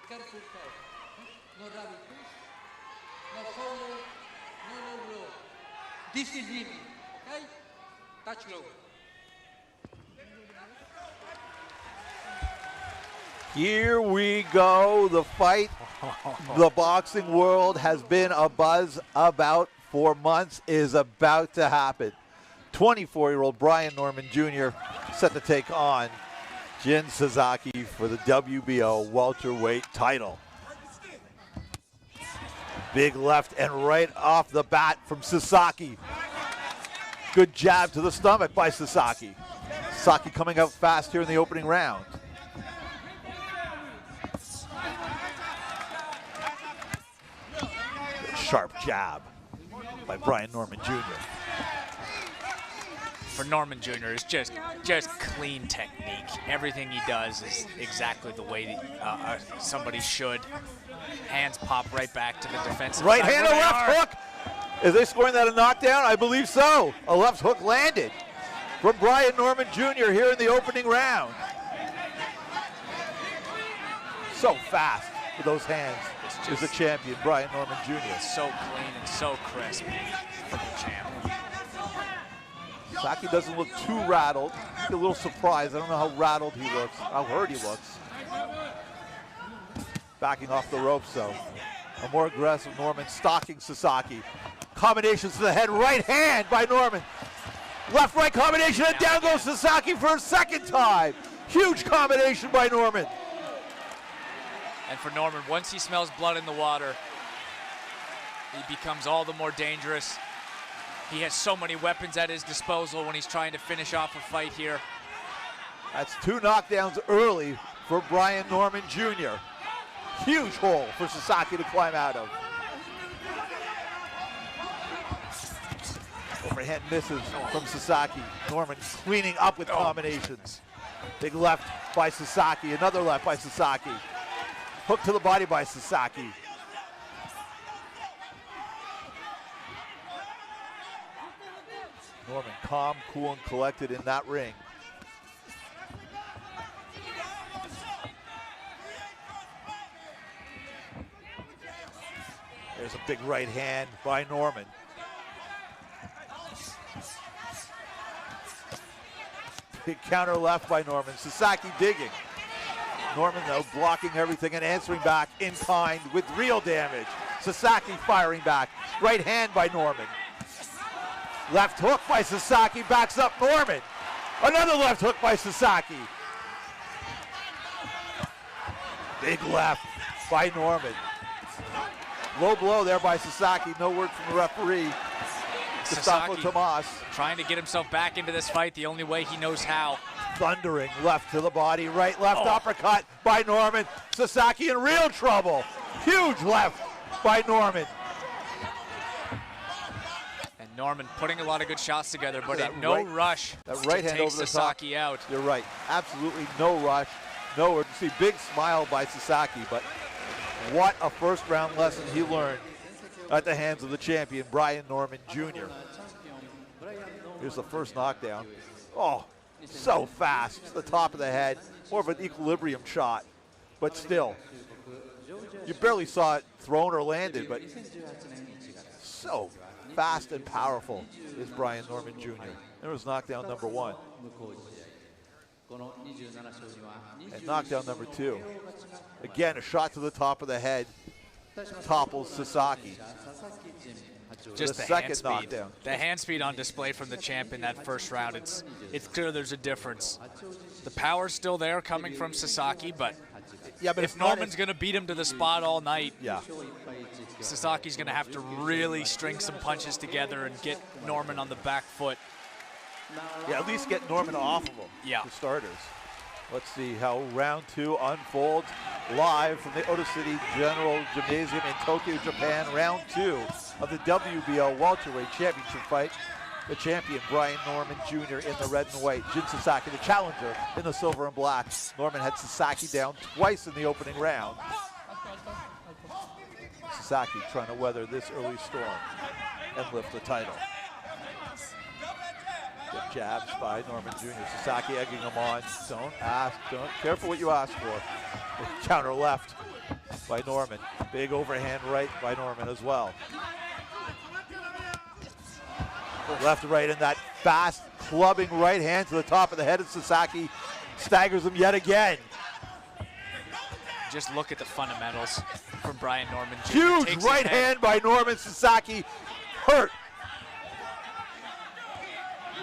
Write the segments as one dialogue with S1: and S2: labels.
S1: careful touch. No rabbit push, no follow, no low blow. This is limit, okay? Touch low.
S2: Here we go, the fight the boxing world has been abuzz about for months is about to happen. 24-year-old Brian Norman Jr. set to take on Jin Sasaki for the WBO welterweight title. Big left and right off the bat from Sasaki. Good jab to the stomach by Sasaki. Sasaki coming out fast here in the opening round. Sharp jab by Brian Norman Jr.
S3: For Norman Jr. is just clean technique. Everything he does is exactly the way that, somebody should. Hands pop right back to the defensive
S2: right
S3: side.
S2: Hand, a left hook. Is they scoring that a knockdown? I believe so. A left hook landed from Brian Norman Jr. here in the opening round. So fast with those hands is the champion, Brian Norman Jr.
S3: So clean and so crisp from the champ.
S2: Sasaki doesn't look too rattled. A little surprised. I don't know how rattled he looks, how hurt he looks. Backing off the ropes, though. A more aggressive Norman stalking Sasaki. Combinations to the head, right hand by Norman. Left-right combination, and down goes Sasaki for a second time. Huge combination by Norman.
S3: And for Norman, once he smells blood in the water, he becomes all the more dangerous. He has so many weapons at his disposal when he's trying to finish off a fight here.
S2: That's 2 knockdowns early for Brian Norman Jr. Huge hole for Sasaki to climb out of. Overhand misses from Sasaki. Norman cleaning up with combinations. Big left by Sasaki, another left by Sasaki. Hook to the body by Sasaki. Norman calm, cool, and collected in that ring. There's a big right hand by Norman. Big counter left by Norman. Sasaki digging. Norman, though, blocking everything and answering back in kind with real damage. Sasaki firing back. Right hand by Norman. Left hook by Sasaki, backs up Norman. Another left hook by Sasaki. Big left by Norman. Low blow there by Sasaki. No word from the referee. Gustavo Tomas
S3: trying to get himself back into this fight the only way he knows how.
S2: Thundering left to the body, right, left uppercut by Norman. Sasaki in real trouble. Huge left by Norman.
S3: And Norman putting a lot of good shots together, but in no rush
S2: that right
S3: to
S2: hand
S3: take
S2: over the
S3: Sasaki
S2: top.
S3: out.
S2: You're right, absolutely no rush. No urgency. Big smile by Sasaki, but what a first round lesson he learned at the hands of the champion, Brian Norman Jr. Here's the first knockdown. Oh, so fast to the top of the head. More of an equilibrium shot, but still. You barely saw it thrown or landed, but so fast and powerful is Brian Norman Jr. There was knockdown number 1. And knockdown number 2. Again, a shot to the top of the head. Topples Sasaki.
S3: Just
S2: the
S3: the
S2: second
S3: hand speed.
S2: knockdown.
S3: The hand speed on display from the champ in that first round. It's clear there's a difference. The power's still there coming from Sasaki, but if Norman's going to beat him to the spot all night, Sasaki's going to have to really string some punches together and get Norman on the back foot.
S2: Yeah, at least get Norman off of him for starters. Let's see how round 2 unfolds live from the Oda City General Gymnasium in Tokyo, Japan. Round 2 of the WBO welterweight championship fight. The champion, Brian Norman Jr. in the red and white. Jin Sasaki, the challenger, in the silver and black. Norman had Sasaki down twice in the opening round. Sasaki trying to weather this early storm and lift the title. Good jabs by Norman Jr. Sasaki egging him on. Don't careful what you ask for. Counter left by Norman. Big overhand right by Norman as well. Left to right in that fast clubbing right hand to the top of the head of Sasaki. Staggers him yet again.
S3: Just look at the fundamentals from Brian Norman Jr.
S2: Huge right hand by Norman. Sasaki hurt.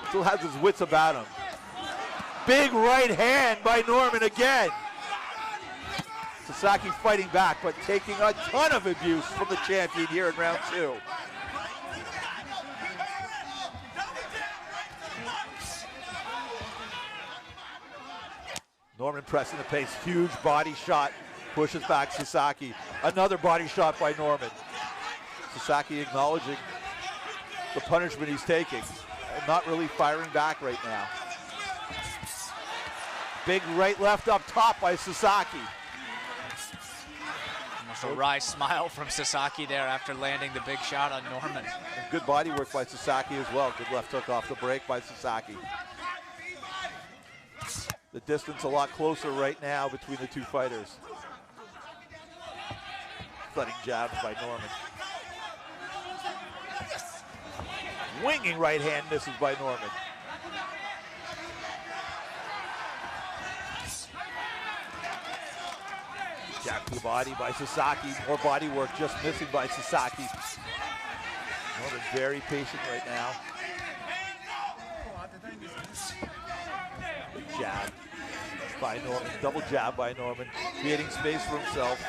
S2: Still has his wits about him. Big right hand by Norman again. Sasaki fighting back, but taking a ton of abuse from the champion here in round 2. Norman pressing the pace, huge body shot, pushes back Sasaki. Another body shot by Norman. Sasaki acknowledging the punishment he's taking and not really firing back right now. Big right left up top by Sasaki.
S3: Almost a wry smile from Sasaki there after landing the big shot on Norman.
S2: And good body work by Sasaki as well. Good left hook off the break by Sasaki. The distance a lot closer right now between the two fighters. Thudding jabs by Norman. Winging right hand misses by Norman. Jab to the body by Sasaki. More body work just missing by Sasaki. Norman very patient right now. Jab by Norman, double jab by Norman, creating space for himself.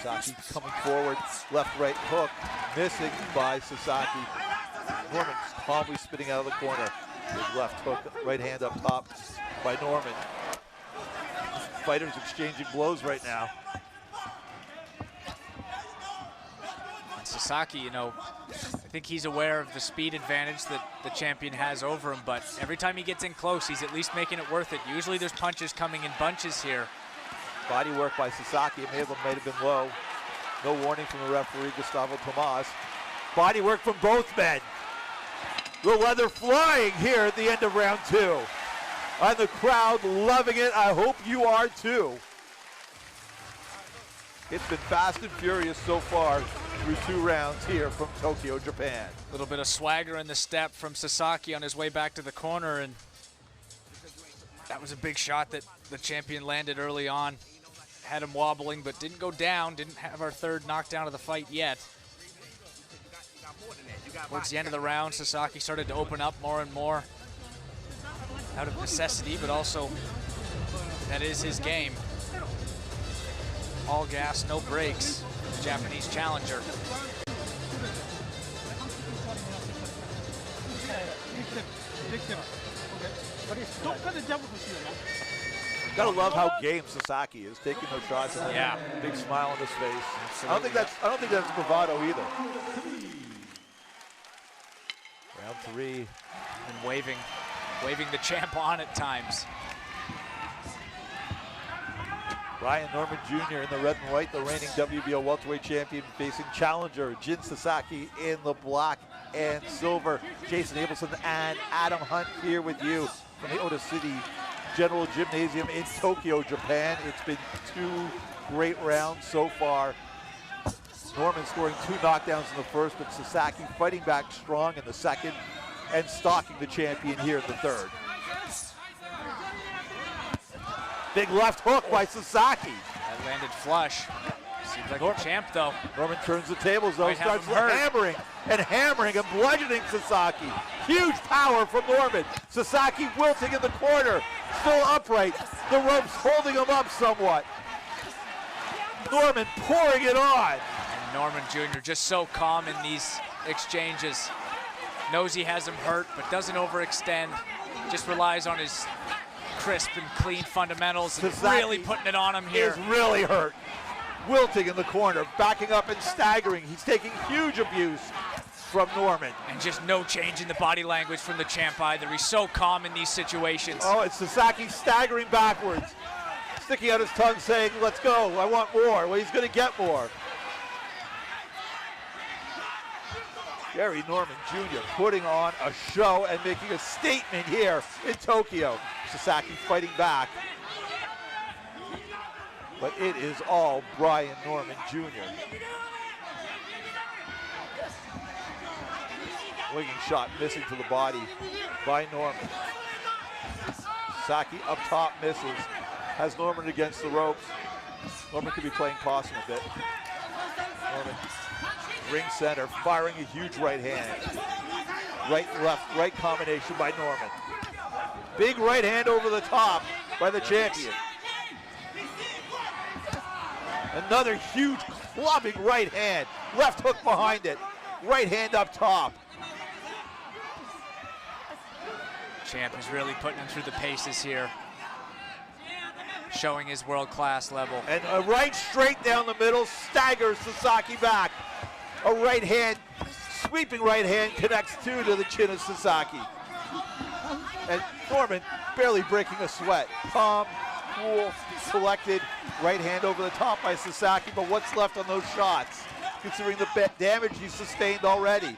S2: Sasaki coming forward, left right hook, missing by Sasaki. Norman calmly spitting out of the corner. Big left hook, right hand up top by Norman. Fighters exchanging blows right now.
S3: Sasaki, you know, I think he's aware of the speed advantage that the champion has over him, but every time he gets in close, he's at least making it worth it. Usually there's punches coming in bunches here.
S2: Body work by Sasaki, it might have been low. No warning from the referee, Gustavo Tomas. Body work from both men. The leather flying here at the end of round 2. And the crowd loving it. I hope you are too. It's been fast and furious so far through 2 rounds here from Tokyo, Japan.
S3: A little bit of swagger in the step from Sasaki on his way back to the corner, and that was a big shot that the champion landed early on. Had him wobbling, but didn't go down, didn't have our third knockdown of the fight yet. Towards the end of the round, Sasaki started to open up more and more out of necessity, but also that is his game. All gas, no brakes, Japanese challenger.
S2: Gotta love how game Sasaki is, taking those shots and
S3: yeah,
S2: big smile on his face.
S3: Absolutely.
S2: I don't think that's bravado either. Round 3.
S3: And waving the champ on at times.
S2: Brian Norman Jr. in the red and white, the reigning WBO welterweight champion, facing challenger Jin Sasaki in the black and silver. Jason Abelson and Adam Hunt here with you from the Ota City General Gymnasium in Tokyo, Japan. It's been 2 great rounds so far. Norman scoring 2 knockdowns in the first, but Sasaki fighting back strong in the second and stalking the champion here in the third. Big left hook by Sasaki.
S3: That landed flush. Seems like a champ, though.
S2: Norman turns the tables, though,
S3: Might have
S2: starts
S3: him
S2: hammering and bludgeoning Sasaki. Huge power from Norman. Sasaki wilting in the corner, still upright. The ropes holding him up somewhat. Norman pouring it on.
S3: And Norman Jr. just so calm in these exchanges. Knows he has him hurt, but doesn't overextend. Just relies on his crisp and clean fundamentals, and really putting it on him here.
S2: Is really hurt. Wilting in the corner, backing up and staggering. He's taking huge abuse from Norman.
S3: And just no change in the body language from the champ either. He's so calm in these situations.
S2: Oh, it's Sasaki staggering backwards, sticking out his tongue saying, let's go, I want more. Well, he's gonna get more. Gary Norman Jr. putting on a show and making a statement here in Tokyo. Sasaki fighting back. but it is all Brian Norman Jr. Winging shot missing to the body by Norman. Sasaki up top misses. Has Norman against the ropes. Norman could be playing possum a bit. Norman, ring center, firing a huge right hand. Right, left, right combination by Norman. Big right hand over the top by the champion. Another huge clubbing right hand. Left hook behind it. Right hand up top.
S3: Champ is really putting him through the paces here, showing his world-class level.
S2: And a right straight down the middle, staggers Sasaki back. A right hand, sweeping right hand connects two to the chin of Sasaki. And Norman barely breaking a sweat. Calm, cool, collected, right hand over the top by Sasaki, but what's left on those shots, considering the damage he sustained already?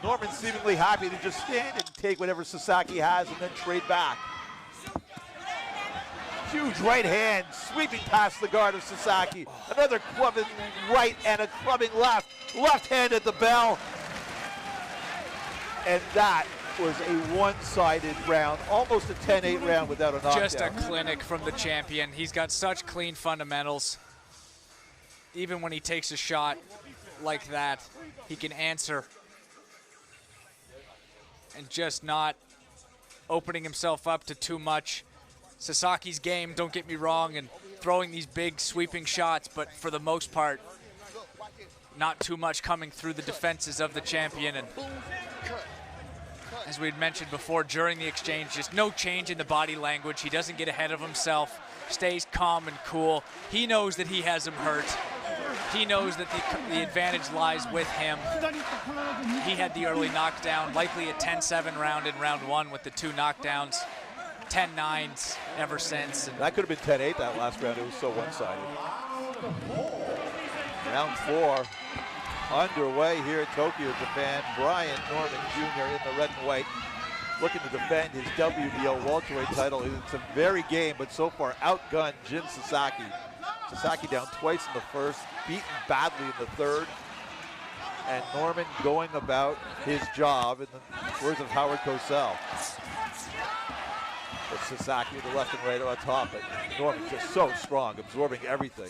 S2: Norman seemingly happy to just stand and take whatever Sasaki has and then trade back. Huge right hand sweeping past the guard of Sasaki. Another clubbing right and a clubbing left. Left hand at the bell. And that was a one-sided round, almost a 10-8 round without a knockdown.
S3: Just a clinic from the champion. He's got such clean fundamentals. Even when he takes a shot like that, he can answer. And just not opening himself up to too much. Sasaki's game, don't get me wrong, and throwing these big sweeping shots, but for the most part, not too much coming through the defenses of the champion. And as we had mentioned before, during the exchange, just no change in the body language. He doesn't get ahead of himself, stays calm and cool. He knows that he has him hurt. He knows that the advantage lies with him. He had the early knockdown, likely a 10-7 round in round one with the two knockdowns. 10-9s ever since. And
S2: that could have been 10-8 that last round. It was so one-sided. Round 4 underway here at Tokyo, Japan. Brian Norman Jr. in the red and white, looking to defend his WBO welterweight title. It's a very game, but so far outgunned Jin Sasaki. Sasaki down twice in the first, beaten badly in the third. And Norman going about his job, in the words of Howard Cosell. But Sasaki with the left and right on top, but Norman just so strong, absorbing everything.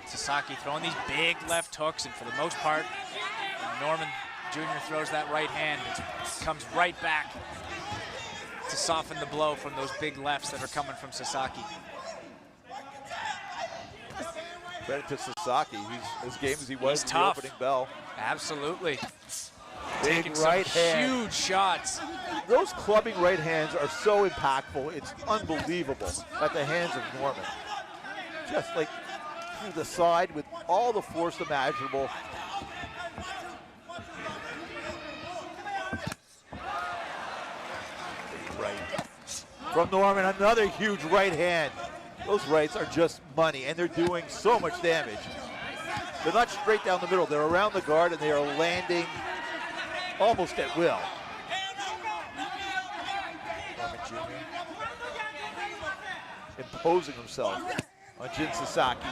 S3: Sasaki throwing these big left hooks, and for the most part, Norman Jr. throws that right hand. It comes right back to soften the blow from those big lefts that are coming from Sasaki.
S2: Credit to Sasaki. He's as game as he was in the
S3: tough.
S2: opening bell.
S3: Absolutely.
S2: Big
S3: Taking
S2: right
S3: some
S2: hand.
S3: Huge shots.
S2: Those clubbing right hands are so impactful. It's unbelievable at the hands of Norman. Just like through the side with all the force imaginable. Right. From Norman, another huge right hand. Those rights are just money, and they're doing so much damage. They're not straight down the middle. They're around the guard, and they are landing almost at will. Norman Jr. imposing himself on Jin Sasaki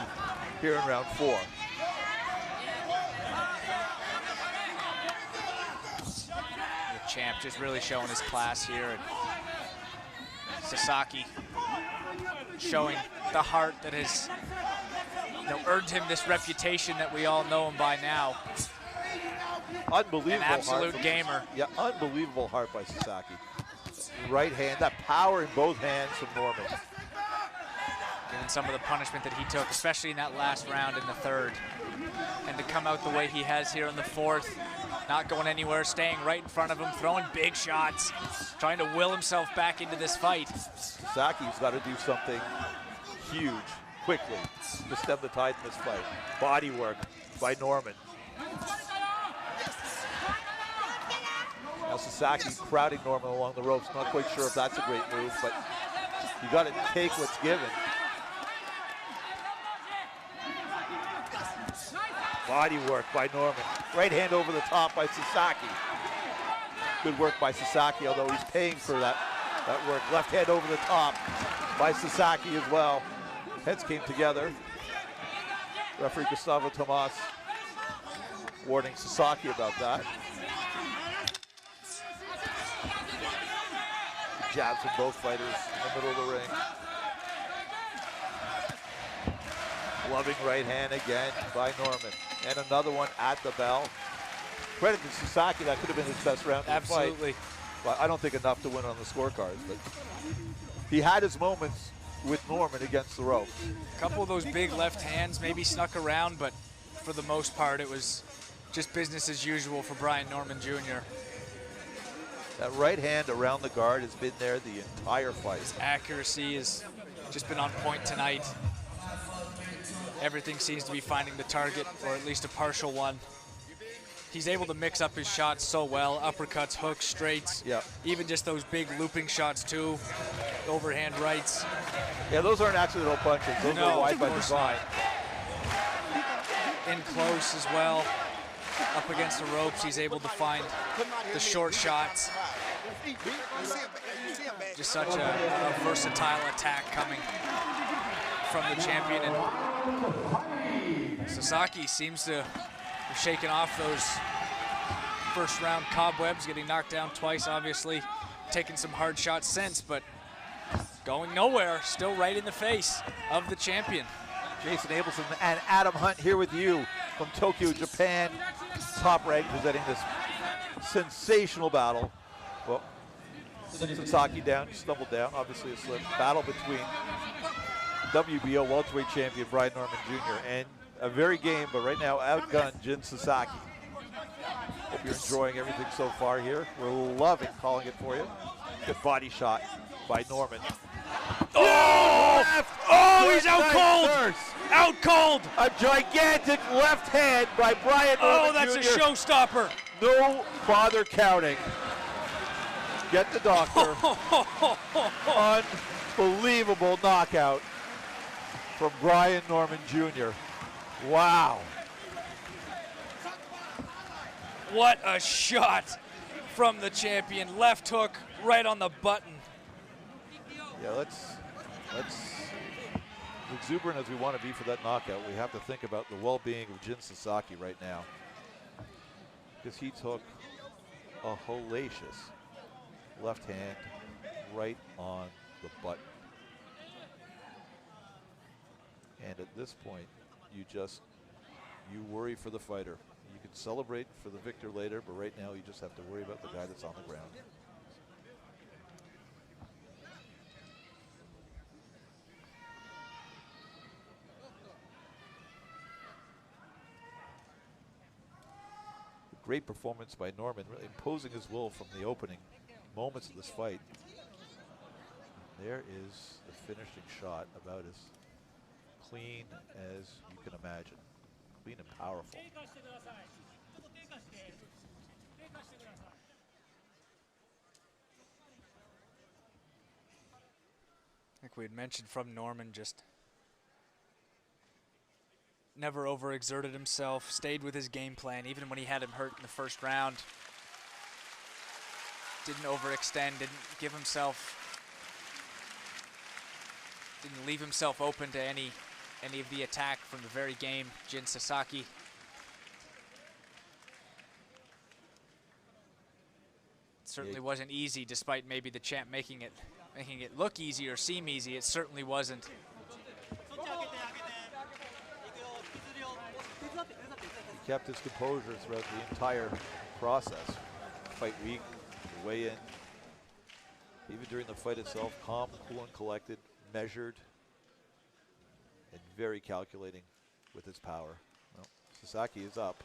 S2: here in round 4.
S3: The champ just really showing his class here. And Sasaki showing the heart that has earned him this reputation that we all know him by now.
S2: Unbelievable.
S3: An absolute gamer.
S2: Yeah, unbelievable heart by Sasaki. Right hand, that power in both hands from Norman.
S3: Given some of the punishment that he took, especially in that last round in the third. And to come out the way he has here in the fourth, not going anywhere, staying right in front of him, throwing big shots, trying to will himself back into this fight.
S2: Sasaki's got to do something huge, quickly, to stem the tide in this fight. Body work by Norman. Now Sasaki crowding Norman along the ropes. Not quite sure if that's a great move, but you got to take what's given. Body work by Norman. Right hand over the top by Sasaki. Good work by Sasaki, although he's paying for that work. Left hand over the top by Sasaki as well. Heads came together. Referee Gustavo Tomas warning Sasaki about that. Jabs from both fighters in the middle of the ring. Loving right hand again by Norman. And another one at the bell. Credit to Sasaki, that could have been his best round.
S3: Absolutely.
S2: But I don't think enough to win on the scorecards. But he had his moments with Norman against the ropes.
S3: A couple of those big left hands maybe snuck around, but for the most part, it was just business as usual for Brian Norman Jr.
S2: That right hand around the guard has been there the entire fight.
S3: His accuracy has just been on point tonight. Everything seems to be finding the target, or at least a partial one. He's able to mix up his shots so well. Uppercuts, hooks, straights.
S2: Yep.
S3: Even just those big looping shots too. Overhand rights.
S2: Yeah, those aren't accidental punches. Those are wide by design.
S3: In close as well. Up against the ropes, he's able to find the short shots. Just such a versatile attack coming from the champion. And Sasaki seems to have shaken off those first round cobwebs, getting knocked down twice, obviously. Taking some hard shots since, but going nowhere. Still right in the face of the champion.
S2: Jason Abelson and Adam Hunt here with you from Tokyo, Japan. Top Rank presenting this sensational battle. Well, Sasaki down, he stumbled down, obviously a slip. Battle between WBO welterweight champion Brian Norman Jr. and a very game, but right now outgunned Jin Sasaki. Hope you're enjoying everything so far here. We're loving calling it for you. Good body shot by Norman.
S3: Oh! Oh, he's out cold! Out cold!
S2: A gigantic left hand by Brian Norman
S3: Oh, that's
S2: Jr.
S3: a showstopper.
S2: No bother counting. Get the doctor. Unbelievable knockout from Brian Norman Jr. Wow.
S3: What a shot from the champion. Left hook right on the button.
S2: Yeah, let's exuberant as we want to be for that knockout, we have to think about the well-being of Jin Sasaki right now, because he took a hellacious left hand right on the button. And at this point, you worry for the fighter. You can celebrate for the victor later, but right now you just have to worry about the guy that's on the ground. Great performance by Norman, really imposing his will from the opening moments of this fight. There is the finishing shot, about as clean as you can imagine. Clean and powerful.
S3: Like we had mentioned from Norman, just never overexerted himself, stayed with his game plan, even when he had him hurt in the first round. Didn't overextend, didn't leave himself open to any of the attack from the very game. Jin Sasaki. Certainly wasn't easy, despite maybe the champ making it look easy or seem easy. It certainly wasn't.
S2: He kept his composure throughout the entire process. Fight week, the weigh-in, even during the fight itself, calm, cool and collected, measured, and very calculating with his power. Well, Sasaki is up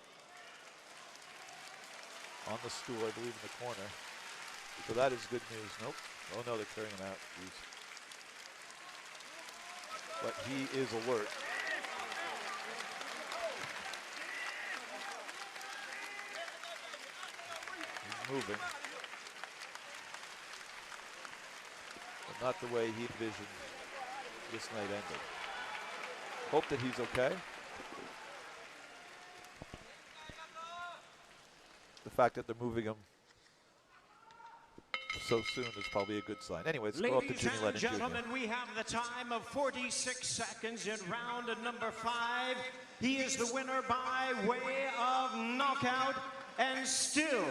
S2: on the stool, I believe, in the corner. So that is good news. Nope. Oh no, they're clearing him out. Jeez. But he is alert. He's moving. But not the way he envisioned this night ended. Hope that he's okay. The fact that they're moving him so soon is probably a good sign. Anyways, let's go up to Jimmy Lennon Jr.
S4: Ladies and gentlemen, we have the time of 46 seconds in round number 5. He is the winner by way of knockout, and still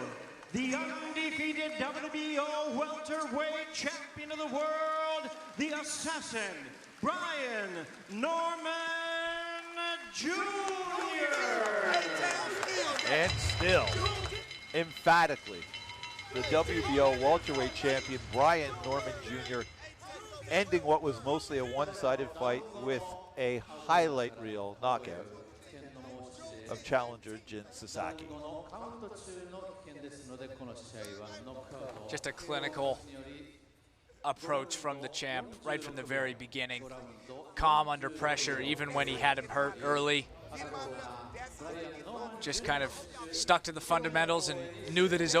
S4: the undefeated WBO welterweight champion of the world, the assassin, Brian Norman Jr.
S2: And still, emphatically, the WBO welterweight champion, Brian Norman Jr., ending what was mostly a one-sided fight with a highlight reel knockout of challenger Jin Sasaki.
S3: Just a clinical approach from the champ right from the very beginning. Calm under pressure, even when he had him hurt early. Just kind of stuck to the fundamentals and knew that his